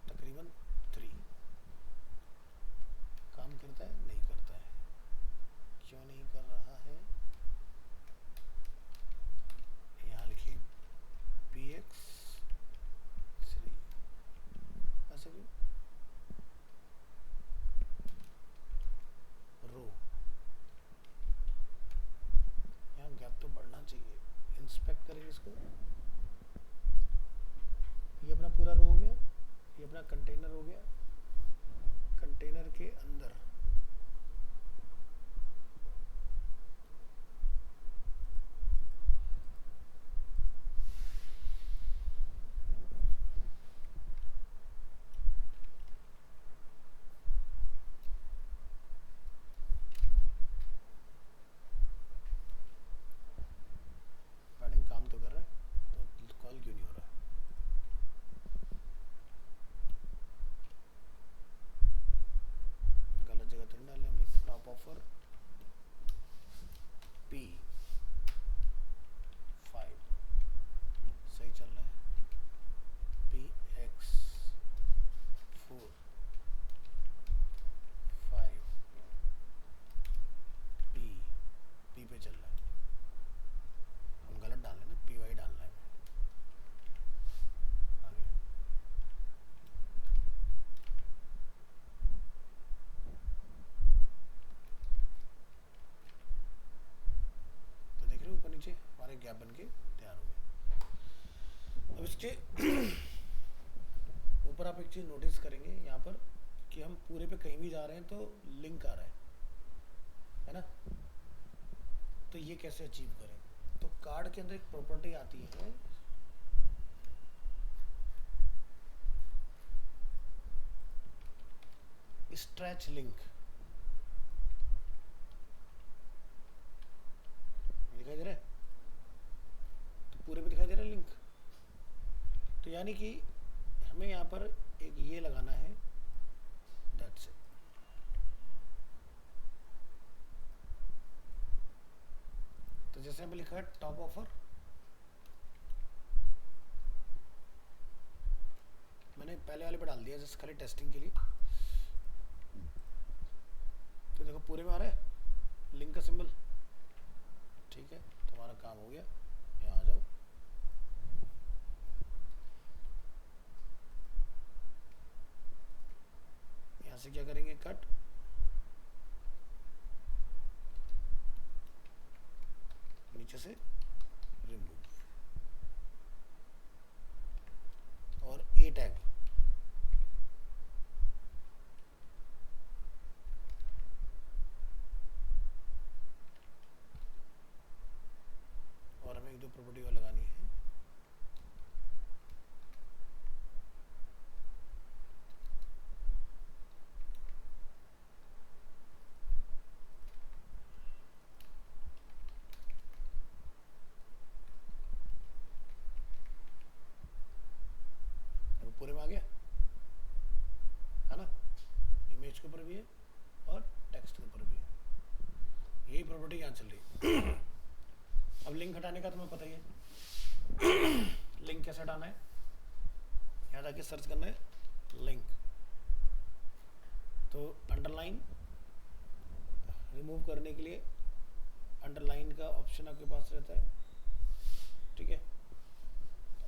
तकरीबन 3। काम करता है नहीं करता है, क्यों नहीं कर रहा है, यहाँ लिखिए px 3 ऐसे भी रो। यहाँ गैप तो बढ़ना चाहिए। इंस्पेक्ट करेंगे इसको, ये अपना पूरा रो हो गया, ये अपना कंटेनर हो गया। कंटेनर के अंदर पैडिंग काम तो कर रहा है तो कॉल क्यों नहीं हो रहा है। गलत हमारे गैप बन के तैयार हो गए। अब इसके ऊपर आप एक चीज़ नोटिस करेंगे यहाँ पर कि हम पूरे पे कहीं भी जा रहे हैं तो लिंक आ रहा है ना। तो ये कैसे अचीव करें? तो कार्ड के अंदर एक प्रॉपर्टी आती है स्ट्रेच लिंक, दिखाई दे रहा है? तो पूरे पे दिखाई दे रहा है लिंक। तो यानी कि हमें यहाँ पर एक ये लगाना है, दैट्स इट। तो जैसे हमें लिखा है टॉप ऑफर, मैंने पहले वाले पे डाल दिया जस्ट खाली टेस्टिंग के लिए। तो देखो पूरे में आ रहा है लिंक का सिंबल, ठीक है। तो हमारा काम हो गया, यहाँ आ जाओ। यहाँ से क्या करेंगे, कट, नीचे से रिमूव और ए टैग। और हमें एक दो प्रॉपर्टी और लगानी है। पूरे में आ गया है ना, इमेज के ऊपर भी है और टेक्स्ट के ऊपर भी है, यही प्रॉपर्टी यहाँ चल रही है। अब लिंक हटाने का तुम्हें पता ही है। लिंक कैसे हटाना है, यहाँ जाके सर्च करना है लिंक। तो अंडरलाइन रिमूव करने के लिए अंडरलाइन का ऑप्शन आपके पास रहता है, ठीक है।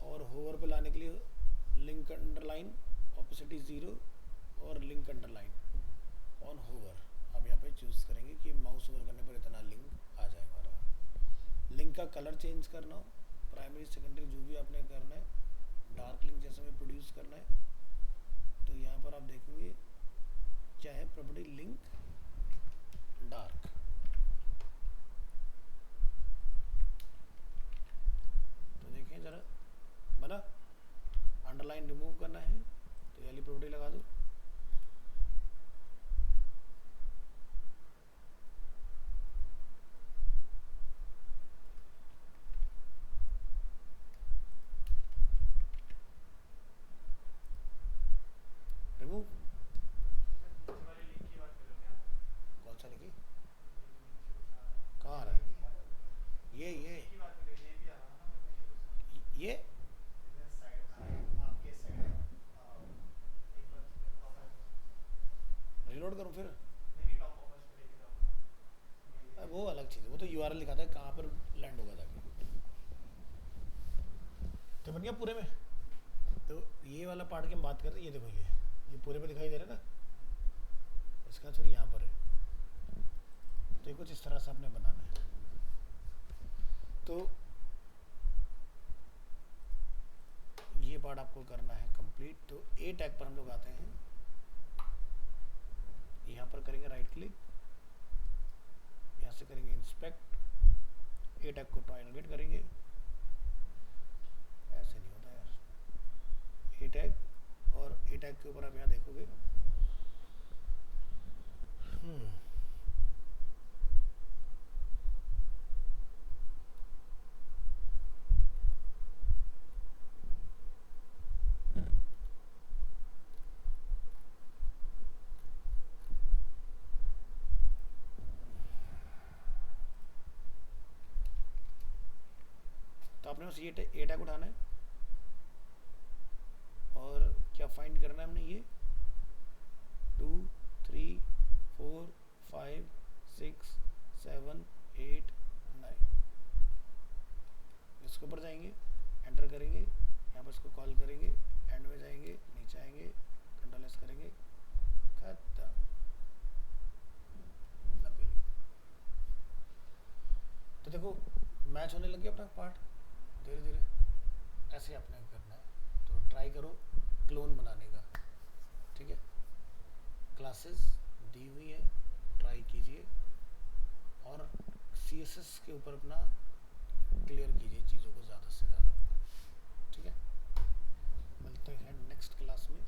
और होवर पे लाने के लिए लिंक अंडरलाइन ऑपोसिटी 0 और लिंक अंडरलाइन ऑन होवर। अब यहाँ पे चूज करेंगे कि माउस ओवर करने पर इतना लिंक आ जाए हमारा। लिंक का कलर चेंज करना हो, प्राइमरी सेकेंडरी जो भी आपने करना है, डार्क लिंक जैसे में प्रोड्यूस करना है, तो यहाँ पर आप देखेंगे क्या है प्रॉपर्टी, लिंक डार्क। तो देखें जरा, बना। अंडरलाइन रिमूव करना है तो ये वाली प्रॉपर्टी लगा दो। रिमूव, कौन सा लिखी, कहाँ आ रहा है ये रिलोड करूँ फिर? वो अलग चीज़ है, वो तो यूआरएल लिखाता है कहाँ पर लैंड होगा जाके। तो बन गया पूरे में। तो ये वाला पार्ट की हम बात कर रहे हैं, ये देखो ये पूरे पे दिखाई दे रहा है ना, इसका फिर यहाँ पर है। तो ये कुछ इस तरह से आपने बनाना है। तो ये पार्ट आपको करना है कंप्लीट। तो ए टैग पर हम लोग आते हैं, यहाँ पर करेंगे राइट क्लिक, यहाँ से करेंगे इंस्पेक्ट, ए टैग को ट्रायंगलेट करेंगे। ऐसे नहीं होता यार, ए टैग और ए टैग के ऊपर आप यहाँ देखोगे तो आपने बस ये ए टैग उठाना है और क्या फाइंड करना है हमने, ये 2 3 4 5 6 7 8 9, इसके ऊपर जाएंगे, एंटर करेंगे, यहाँ पर इसको कॉल करेंगे, एंड में जाएंगे, नीचे आएंगे, कंट्रोल एस करेंगे, खत्म। तो देखो मैच होने लग गया अपना पार्ट धीरे धीरे। ऐसे आपने करना है, तो ट्राई करो क्लोन बनाने का, ठीक है। क्लासेस दी हुई है, ट्राई कीजिए और CSS के ऊपर अपना क्लियर कीजिए चीज़ों को ज़्यादा से ज़्यादा, ठीक है। मिलते हैं नेक्स्ट क्लास में।